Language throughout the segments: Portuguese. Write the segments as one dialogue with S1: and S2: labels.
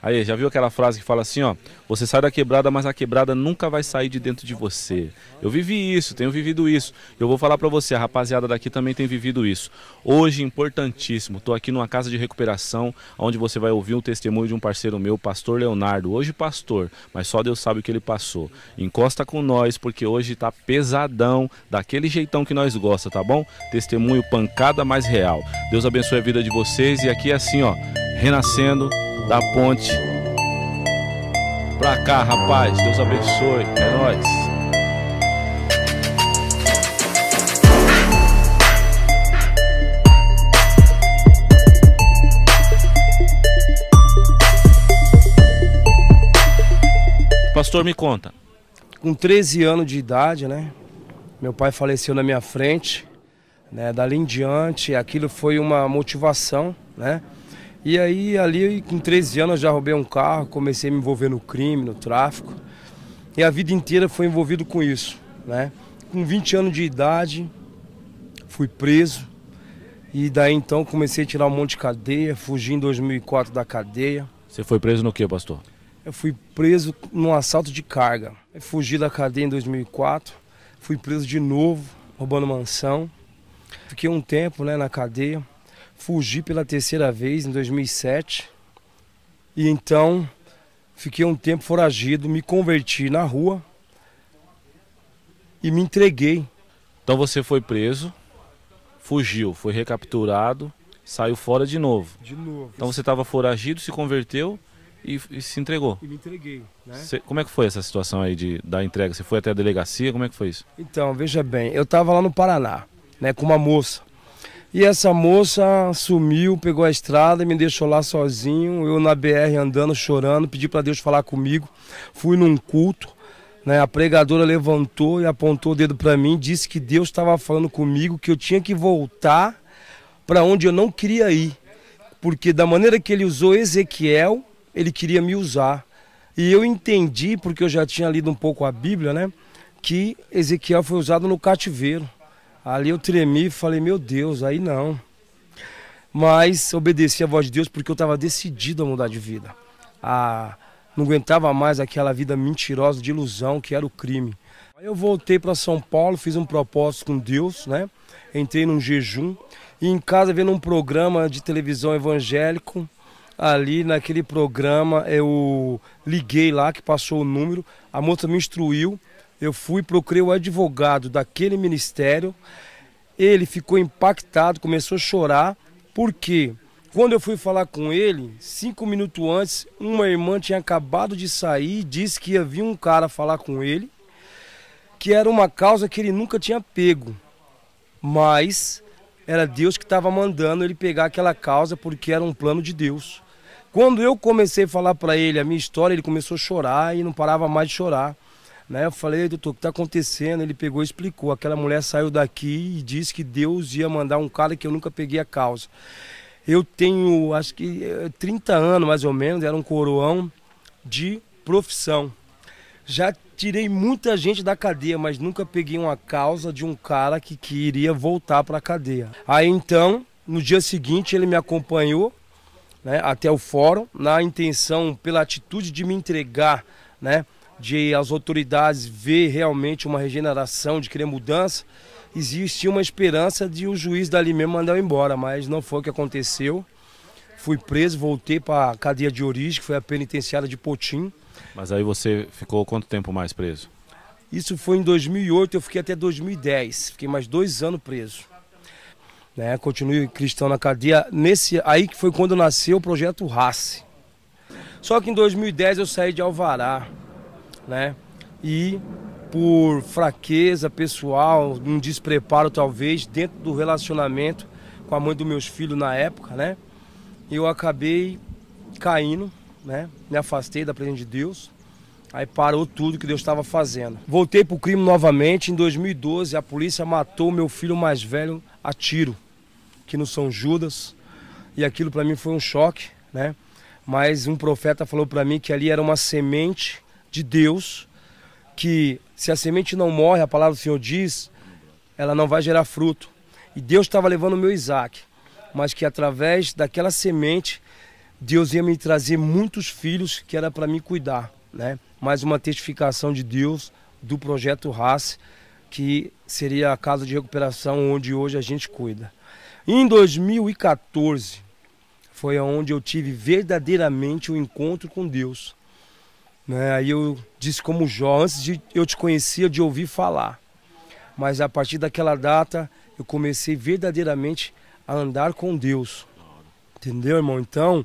S1: Aí, já viu aquela frase que fala assim, ó, você sai da quebrada, mas a quebrada nunca vai sair de dentro de você. Eu vivi isso, tenho vivido isso. Eu vou falar pra você, a rapaziada daqui também tem vivido isso. Hoje, importantíssimo, tô aqui numa casa de recuperação, onde você vai ouvir o testemunho de um parceiro meu, pastor Leonardo. Hoje pastor, mas só Deus sabe o que ele passou. Encosta com nós, porque hoje tá pesadão, daquele jeitão que nós gosta, tá bom? Testemunho pancada mais real. Deus abençoe a vida de vocês e aqui é assim, ó, renascendo da ponte pra cá, rapaz. Deus abençoe. É nóis. Pastor, me conta.
S2: Com 13 anos de idade, né? Meu pai faleceu na minha frente, né? Dali em diante, aquilo foi uma motivação, né? E aí, ali, com 13 anos, eu já roubei um carro, comecei a me envolver no crime, no tráfico. E a vida inteira foi envolvido com isso, né? Com 20 anos de idade, fui preso. E daí, então, comecei a tirar um monte de cadeia, fugi em 2004 da cadeia.
S1: Você foi preso no quê, pastor?
S2: Eu fui preso num assalto de carga. Eu fugi da cadeia em 2004, fui preso de novo, roubando mansão. Fiquei um tempo, né, na cadeia. Fugi pela terceira vez em 2007 e então fiquei um tempo foragido, me converti na rua e me entreguei.
S1: Então você foi preso, fugiu, foi recapturado, saiu fora de novo.
S2: De novo.
S1: Então você estava foragido, se converteu e se entregou.
S2: E me entreguei, né?
S1: Como é que foi essa situação aí da entrega? Você foi até a delegacia, como é que foi isso?
S2: Então, veja bem, eu estava lá no Paraná, né, com uma moça. E essa moça sumiu, pegou a estrada e me deixou lá sozinho, eu na BR andando, chorando, pedi para Deus falar comigo. Fui num culto, né, a pregadora levantou e apontou o dedo para mim, disse que Deus estava falando comigo, que eu tinha que voltar para onde eu não queria ir. Porque da maneira que ele usou Ezequiel, ele queria me usar. E eu entendi, porque eu já tinha lido um pouco a Bíblia, né, que Ezequiel foi usado no cativeiro. Ali eu tremi e falei, meu Deus, aí não. Mas obedeci a voz de Deus porque eu estava decidido a mudar de vida. Não aguentava mais aquela vida mentirosa de ilusão que era o crime. Aí eu voltei para São Paulo, fiz um propósito com Deus, né? Entrei num jejum e em casa vendo um programa de televisão evangélico. Ali naquele programa eu liguei lá, que passou o número, a moça me instruiu. Eu fui, procurei o advogado daquele ministério, ele ficou impactado, começou a chorar, porque quando eu fui falar com ele, 5 minutos antes, uma irmã tinha acabado de sair e disse que ia vir um cara falar com ele, que era uma causa que ele nunca tinha pego, mas era Deus que estava mandando ele pegar aquela causa porque era um plano de Deus. Quando eu comecei a falar para ele a minha história, ele começou a chorar e não parava mais de chorar. Eu falei, doutor, o que está acontecendo? Ele pegou e explicou. Aquela mulher saiu daqui e disse que Deus ia mandar um cara que eu nunca peguei a causa. Eu tenho, acho que 30 anos mais ou menos, era um coroão de profissão. Já tirei muita gente da cadeia, mas nunca peguei uma causa de um cara que iria voltar para a cadeia. Aí então, no dia seguinte, ele me acompanhou, né, até o fórum, na intenção, pela atitude de me entregar, né, de as autoridades ver realmente uma regeneração, de querer mudança, existia uma esperança de o juiz dali mesmo mandar eu embora, mas não foi o que aconteceu. Fui preso, voltei para a cadeia de origem, que foi a penitenciária de Potim.
S1: Mas aí você ficou quanto tempo mais preso?
S2: Isso foi em 2008, eu fiquei até 2010, fiquei mais 2 anos preso. Né, continuei cristão na cadeia, aí que foi quando nasceu o projeto RACE. Só que em 2010 eu saí de Alvará, né? E por fraqueza pessoal, um despreparo talvez, dentro do relacionamento com a mãe dos meus filhos na época, né? Eu acabei caindo, né? Me afastei da presença de Deus, aí parou tudo que Deus estava fazendo. Voltei para o crime novamente, em 2012 a polícia matou meu filho mais velho a tiro, aqui no São Judas, e aquilo para mim foi um choque, né? Mas um profeta falou para mim que ali era uma semente de Deus, que se a semente não morre, a palavra do Senhor diz, ela não vai gerar fruto. E Deus estava levando o meu Isaac, mas que através daquela semente Deus ia me trazer muitos filhos que era para mim cuidar, né? Mais uma testificação de Deus do projeto RACE, que seria a casa de recuperação onde hoje a gente cuida. Em 2014 foi onde eu tive verdadeiramente um encontro com Deus, né? Aí eu disse como Jó, antes de eu te conhecia de ouvir falar, mas a partir daquela data eu comecei verdadeiramente a andar com Deus. Entendeu, irmão? Então,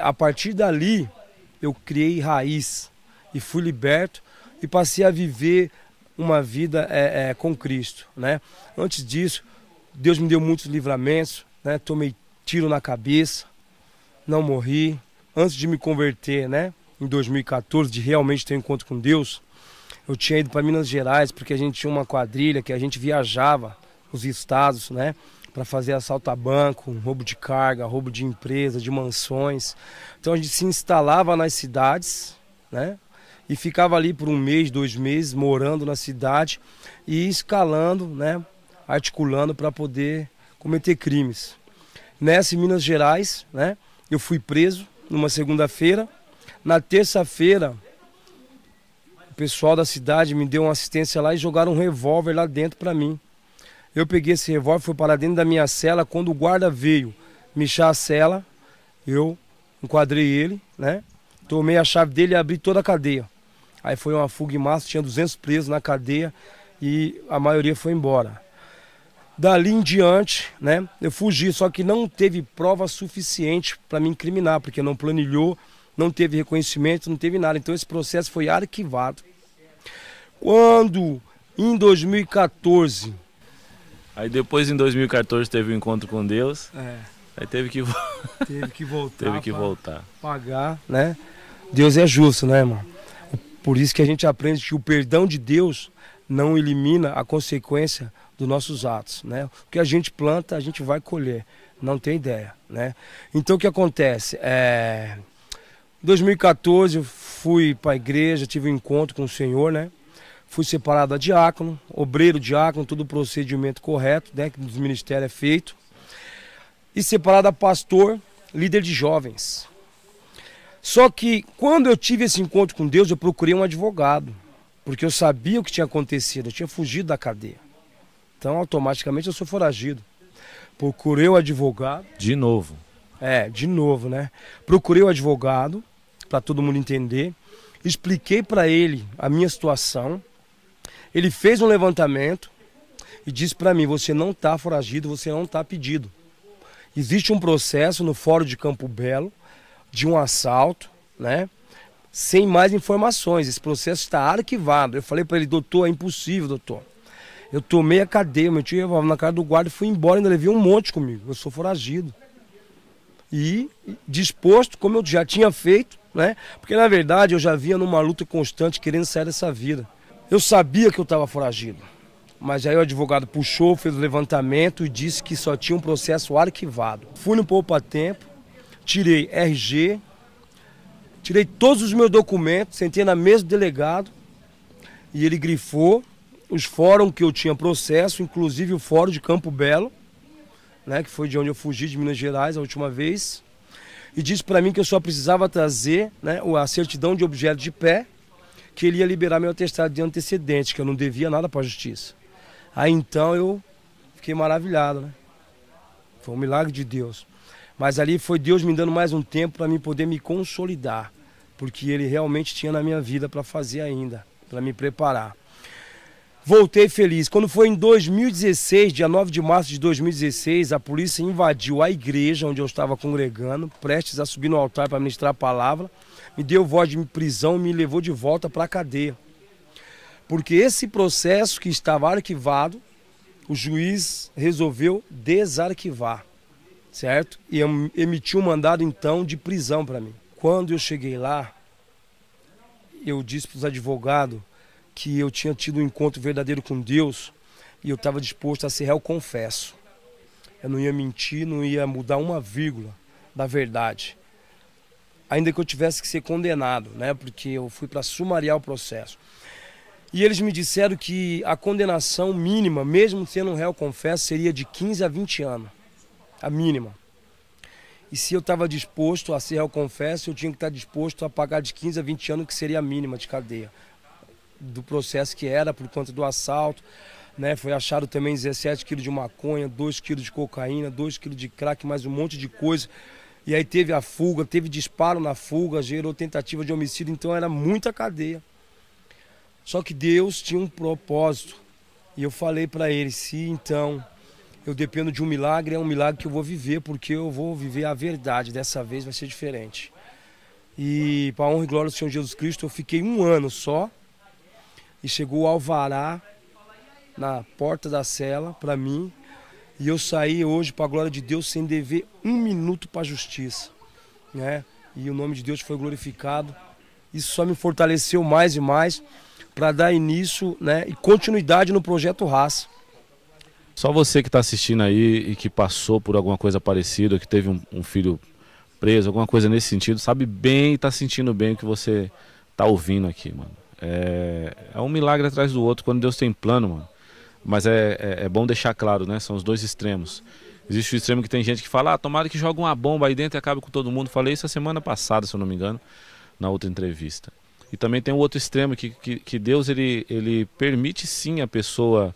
S2: a partir dali, eu criei raiz e fui liberto e passei a viver uma vida com Cristo, né? Antes disso, Deus me deu muitos livramentos, né? Tomei tiro na cabeça, não morri. Antes de me converter, né? Em 2014, de realmente ter um encontro com Deus, eu tinha ido para Minas Gerais, porque a gente tinha uma quadrilha que a gente viajava os estados, né? Para fazer assalto a banco, roubo de carga, roubo de empresa, de mansões. Então a gente se instalava nas cidades, né? E ficava ali por 1 mês, 2 meses, morando na cidade e escalando, né? Articulando para poder cometer crimes. Nessa, em Minas Gerais, né? Eu fui preso numa segunda-feira. Na terça-feira, o pessoal da cidade me deu uma assistência lá e jogaram um revólver lá dentro para mim. Eu peguei esse revólver, fui para dentro da minha cela. Quando o guarda veio me achar a cela, eu enquadrei ele, né? Tomei a chave dele e abri toda a cadeia. Aí foi uma fuga em massa, tinha 200 presos na cadeia e a maioria foi embora. Dali em diante, né? Eu fugi, só que não teve prova suficiente para me incriminar, porque não planilhou, não teve reconhecimento, não teve nada. Então esse processo foi arquivado. Quando, em 2014...
S1: Aí depois, em 2014, teve um encontro com Deus. Aí teve que
S2: voltar.
S1: Teve que voltar.
S2: Pagar, né? Deus é justo, né, irmão? Por isso que a gente aprende que o perdão de Deus não elimina a consequência dos nossos atos, né? O que a gente planta, a gente vai colher. Não tem ideia, né? Então o que acontece? Em 2014 eu fui para a igreja, tive um encontro com o Senhor, né? Fui separado a diácono, obreiro, diácono, todo o procedimento correto, né, que nos ministérios é feito. E separado a pastor, líder de jovens. Só que quando eu tive esse encontro com Deus, eu procurei um advogado, porque eu sabia o que tinha acontecido, eu tinha fugido da cadeia. Então, automaticamente, eu sou foragido. Procurei o advogado.
S1: De novo?
S2: De novo, né? Procurei o advogado, para todo mundo entender. Expliquei para ele a minha situação. Ele fez um levantamento e disse para mim, você não está foragido, você não está pedido. Existe um processo no Fórum de Campo Belo de um assalto, né? Sem mais informações, esse processo está arquivado. Eu falei para ele, doutor, é impossível, doutor. Eu tomei a cadeia, meu tio revólver na cara do guarda e fui embora, ainda levei um monte comigo, eu sou foragido. E disposto, como eu já tinha feito, né? Porque na verdade eu já vinha numa luta constante querendo sair dessa vida. Eu sabia que eu estava foragido, mas aí o advogado puxou, fez o levantamento e disse que só tinha um processo arquivado. Fui no Poupa Tempo, tirei RG, tirei todos os meus documentos, sentei na mesa do delegado e ele grifou os fóruns que eu tinha processo, inclusive o Fórum de Campo Belo, né, que foi de onde eu fugi de Minas Gerais a última vez, e disse para mim que eu só precisava trazer, né, a certidão de objeto de pé, que ele ia liberar meu atestado de antecedente, que eu não devia nada para a justiça. Aí então eu fiquei maravilhado, né? Foi um milagre de Deus. Mas ali foi Deus me dando mais um tempo para mim poder me consolidar, porque Ele realmente tinha na minha vida para fazer ainda, para me preparar. Voltei feliz. Quando foi em 2016, dia 9 de março de 2016, a polícia invadiu a igreja onde eu estava congregando, prestes a subir no altar para ministrar a palavra, me deu voz de prisão e me levou de volta para a cadeia. Porque esse processo que estava arquivado, o juiz resolveu desarquivar, certo? E emitiu um mandado então de prisão para mim. Quando eu cheguei lá, eu disse para os advogados que eu tinha tido um encontro verdadeiro com Deus e eu estava disposto a ser réu confesso. Eu não ia mentir, não ia mudar uma vírgula da verdade. Ainda que eu tivesse que ser condenado, né? Porque eu fui para sumariar o processo. E eles me disseram que a condenação mínima, mesmo sendo um réu confesso, seria de 15 a 20 anos. A mínima. E se eu estava disposto a ser réu confesso, eu tinha que estar disposto a pagar de 15 a 20 anos, que seria a mínima de cadeia. Do processo que era, por conta do assalto, né? Foi achado também 17 quilos de maconha, 2 quilos de cocaína, 2 quilos de crack, mais um monte de coisa. E aí teve a fuga, teve disparo na fuga, gerou tentativa de homicídio, então era muita cadeia. Só que Deus tinha um propósito. E eu falei para ele, se então eu dependo de um milagre, é um milagre que eu vou viver, porque eu vou viver a verdade, dessa vez vai ser diferente. E para a honra e glória do Senhor Jesus Cristo, eu fiquei 1 ano só, e chegou o alvará na porta da cela para mim, e eu saí hoje, para a glória de Deus, sem dever 1 minuto para a justiça, né? E o nome de Deus foi glorificado. Isso só me fortaleceu mais e mais para dar início, né, e continuidade no projeto Raça.
S1: Só você que está assistindo aí e que passou por alguma coisa parecida, que teve um filho preso, alguma coisa nesse sentido, sabe bem e está sentindo bem o que você está ouvindo aqui, mano. É um milagre atrás do outro quando Deus tem plano, mano. Mas é bom deixar claro, né? São os dois extremos. Existe o extremo que tem gente que fala, tomara que jogue uma bomba aí dentro e acabe com todo mundo. Falei isso a semana passada, se eu não me engano, na outra entrevista. E também tem o outro extremo que Deus ele permite sim a pessoa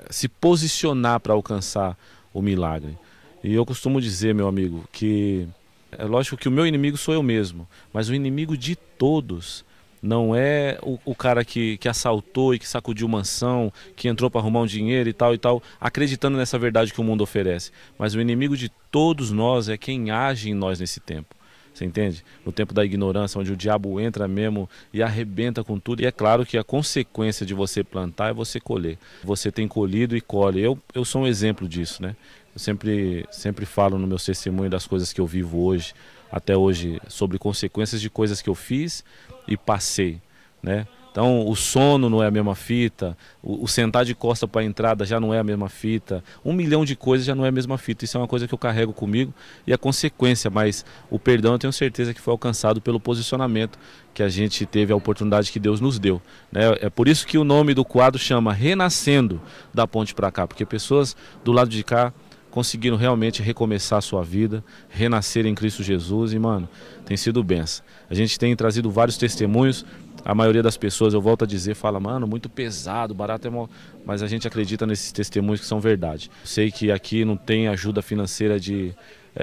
S1: se posicionar para alcançar o milagre. E eu costumo dizer, meu amigo, que é lógico que o meu inimigo sou eu mesmo, mas o inimigo de todos não é o cara que assaltou e que sacudiu mansão, que entrou para arrumar um dinheiro e tal, acreditando nessa verdade que o mundo oferece. Mas o inimigo de todos nós é quem age em nós nesse tempo. Você entende? No tempo da ignorância, onde o diabo entra mesmo e arrebenta com tudo. E é claro que a consequência de você plantar é você colher. Você tem colhido e colhe. Eu sou um exemplo disso, né? Eu sempre falo no meu testemunho das coisas que eu vivo hoje, até hoje, sobre consequências de coisas que eu fiz e passei, né? Então o sono não é a mesma fita, o sentar de costa para a entrada já não é a mesma fita, 1 milhão de coisas já não é a mesma fita. Isso é uma coisa que eu carrego comigo e a consequência, mas o perdão eu tenho certeza que foi alcançado pelo posicionamento que a gente teve, a oportunidade que Deus nos deu, né? É por isso que o nome do quadro chama Renascendo da Ponte para Cá, porque pessoas do lado de cá conseguiram realmente recomeçar a sua vida, renascer em Cristo Jesus e, mano, tem sido benção. A gente tem trazido vários testemunhos, a maioria das pessoas, eu volto a dizer, fala, mano, muito pesado, barato é mal, mas a gente acredita nesses testemunhos que são verdade. Sei que aqui não tem ajuda financeira de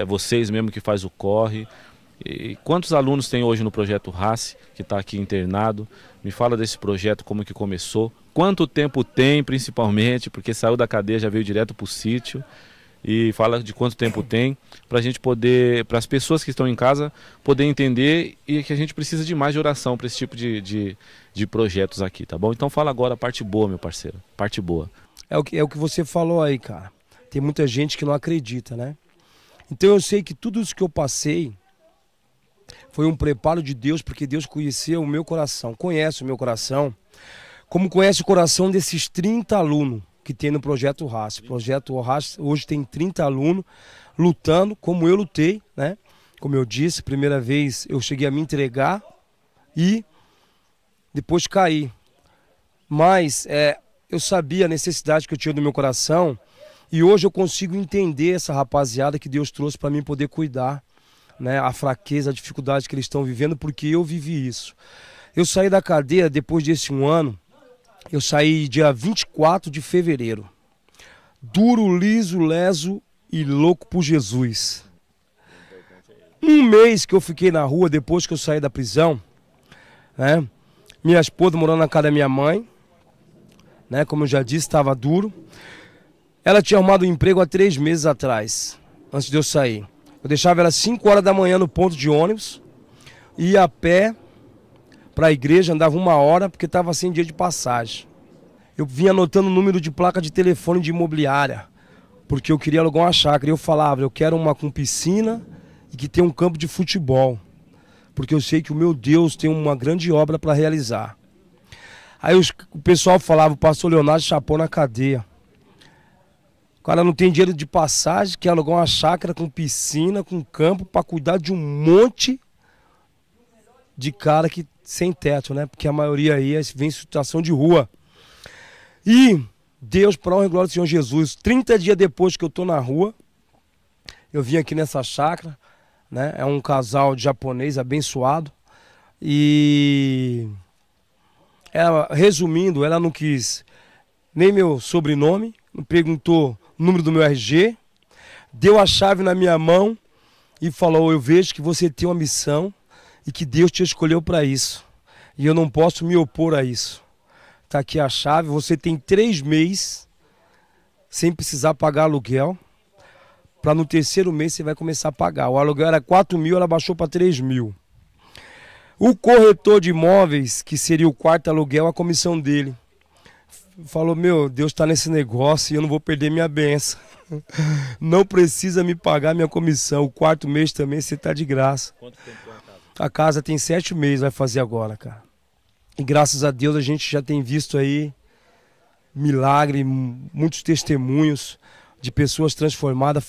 S1: vocês mesmo que faz o corre. E quantos alunos tem hoje no projeto Race, que está aqui internado? Me fala desse projeto, como que começou, quanto tempo tem principalmente, porque saiu da cadeia, já veio direto para o sítio. E fala de quanto tempo tem, para a gente poder, para as pessoas que estão em casa, poder entender e que a gente precisa de mais de oração para esse tipo de projetos aqui, tá bom? Então fala agora a parte boa, meu parceiro, parte boa.
S2: É o que você falou aí, cara. Tem muita gente que não acredita, né? Então eu sei que tudo isso que eu passei foi um preparo de Deus, porque Deus conheceu o meu coração, conhece o meu coração, como conhece o coração desses 30 alunos que tem no Projeto Raça. O Projeto Raça hoje tem 30 alunos lutando, como eu lutei, né? Como eu disse, primeira vez eu cheguei a me entregar e depois caí. Mas eu sabia a necessidade que eu tinha do meu coração e hoje eu consigo entender essa rapaziada que Deus trouxe para mim poder cuidar, né? A fraqueza, a dificuldade que eles estão vivendo, porque eu vivi isso. Eu saí da cadeia depois desse 1 ano. Eu saí dia 24 de fevereiro. Duro, liso, leso e louco por Jesus. 1 mês que eu fiquei na rua depois que eu saí da prisão, né? Minha esposa morando na casa da minha mãe, né? Como eu já disse, estava duro. Ela tinha arrumado um emprego há 3 meses atrás, antes de eu sair. Eu deixava ela às 5 horas da manhã no ponto de ônibus, ia a pé para a igreja, andava 1 hora porque estava sem dia de passagem. Eu vinha anotando o número de placa de telefone de imobiliária, porque eu queria alugar uma chácara. E eu falava, eu quero uma com piscina e que tenha um campo de futebol, porque eu sei que o meu Deus tem uma grande obra para realizar. Aí o pessoal falava, o pastor Leonardo chapou na cadeia. O cara não tem dinheiro de passagem, quer alugar uma chácara com piscina, com campo, para cuidar de um monte de cara que sem teto, né? Porque a maioria aí vem em situação de rua. E Deus, para a honra e glória do Senhor Jesus, 30 dias depois que eu estou na rua, eu vim aqui nessa chácara, né? É um casal de japonês abençoado. E ela, resumindo, ela não quis nem meu sobrenome, não perguntou o número do meu RG, deu a chave na minha mão e falou: eu vejo que você tem uma missão e que Deus te escolheu para isso. E eu não posso me opor a isso. Está aqui a chave, você tem 3 meses sem precisar pagar aluguel. Para no terceiro mês você vai começar a pagar. O aluguel era 4 mil, ela baixou para 3 mil. O corretor de imóveis, que seria o quarto aluguel, a comissão dele, falou: meu, Deus está nesse negócio e eu não vou perder minha benção. Não precisa me pagar minha comissão. O 4º mês também você está de graça.
S1: Quanto tempo tem a casa?
S2: A casa tem 7 meses, vai fazer agora, cara. E graças a Deus a gente já tem visto aí milagre, muitos testemunhos de pessoas transformadas.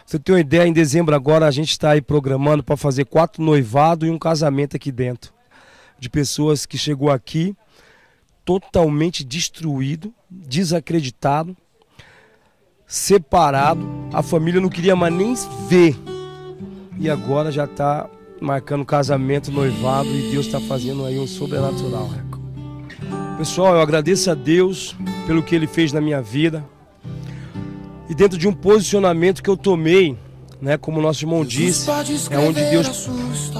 S2: Você tem uma ideia, em dezembro agora a gente está aí programando para fazer 4 noivados e um casamento aqui dentro. De pessoas que chegou aqui totalmente destruído, desacreditado, separado. A família não queria mais nem ver. E agora já está marcando casamento, noivado, e Deus está fazendo aí um sobrenatural. Pessoal, eu agradeço a Deus pelo que Ele fez na minha vida. E dentro de um posicionamento que eu tomei, né, como o nosso irmão disse, é onde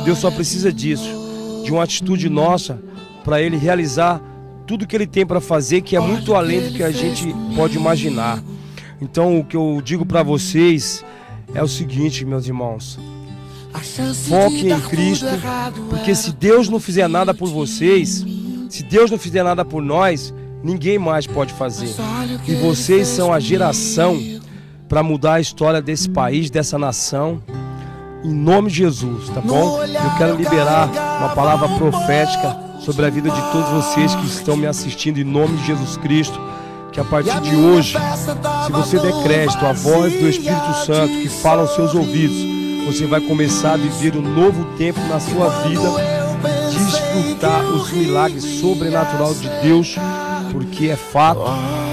S2: Deus só precisa disso, de uma atitude nossa para Ele realizar tudo que Ele tem para fazer, que é muito além do que a gente pode imaginar. Então o que eu digo para vocês é o seguinte, meus irmãos: foque em Cristo, porque se Deus não fizer nada por vocês, se Deus não fizer nada por nós, ninguém mais pode fazer. E vocês são a geração para mudar a história desse país, dessa nação, em nome de Jesus, tá bom? Eu quero liberar uma palavra profética sobre a vida de todos vocês que estão me assistindo, em nome de Jesus Cristo, que a partir de hoje, se você der crédito à voz do Espírito Santo que fala aos seus ouvidos, você vai começar a viver um novo tempo na sua vida, desfrutar os milagres sobrenaturais de Deus, porque é fato,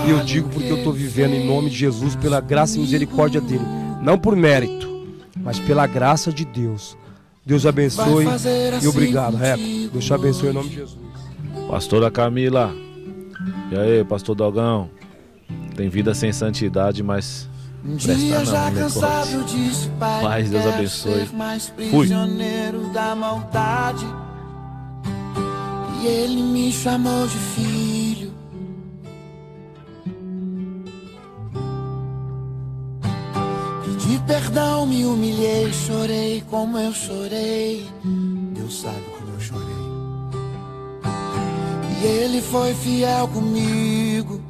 S2: e eu digo porque eu estou vivendo em nome de Jesus, pela graça e misericórdia dele, não por mérito, mas pela graça de Deus. Deus abençoe e obrigado, Reco. Deus te abençoe em nome de Jesus.
S1: Pastora Camila, e aí, pastor Dogão? Tem vida sem santidade, mas presta não, negócio. Paz, Deus abençoe. Fui.
S3: E Ele me chamou de filho. Pedi perdão, me humilhei, chorei como eu chorei. Deus sabe como eu chorei. E Ele foi fiel comigo.